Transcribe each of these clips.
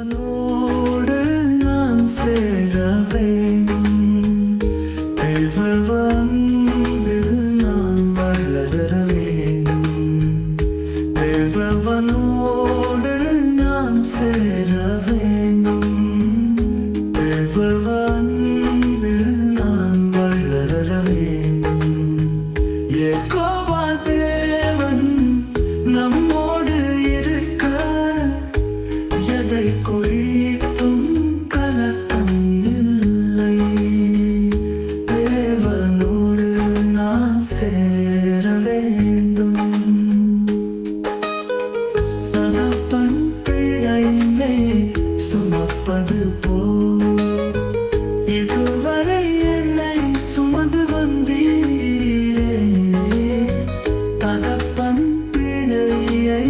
தேவனோடு நான் சேர வேண்டும். தேவவன்பில் நான் வளர வேண்டும். தேவனோடு நான் சேர வேண்டும். தேவவன்பில் நான் வளர வேண்டும். யெகோவா தேவன் நம்மோடு இருக்க எதை குறித்தும் கலக்கம் இல்லை. தேவனோடு நான் சேர வேண்டும். தகப்பன் பிழையை சுமப்பது போல் இதுவரை என்னை சுமந்து வந்தீரே. தகப்பன் பிழையை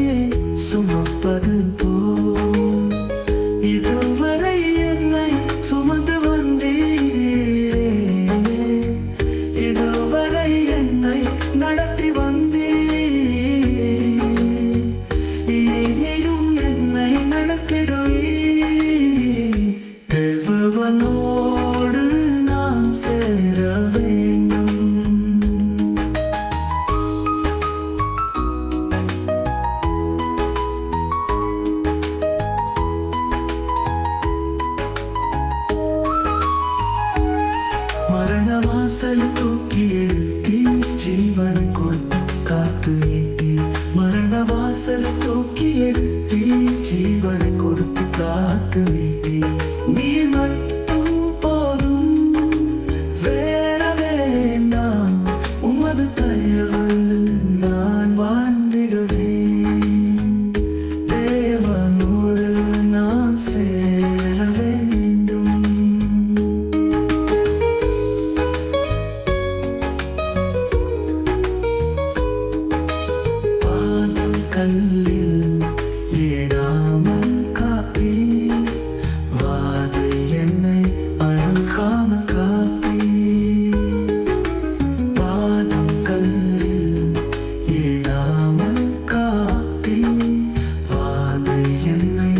சுமப்பது போல் இதுவரை என்னை சுமந்து வந்தீரே. இதுவரை என்னை நடத்தி வந்தீர். இனியும் என்னை நடத்திடுவீர். தேவனோடு நான் சேர வேண்டும். மரணவாசல் தூக்கி எழுத்தி ஜீவன் கொடுத்து காத்து நீட்டி. மரணவாசல் தூக்கி எழுத்தி ஜீவன் கொடுத்து காத்து நீட்டி. நீ மட்டும் போதும் வேற வேண்டாம். உமது தயவு நான் வாழ்ந்திடுவேன். தேவனோடு நான் சேர வேண்டும். கல்லில் ஏடாமல் காப்பி. வாதை என்னை அழுகாம காப்பி. பாதம் கல்லில் ஏடாமல் காப்பி. வாதை என்னை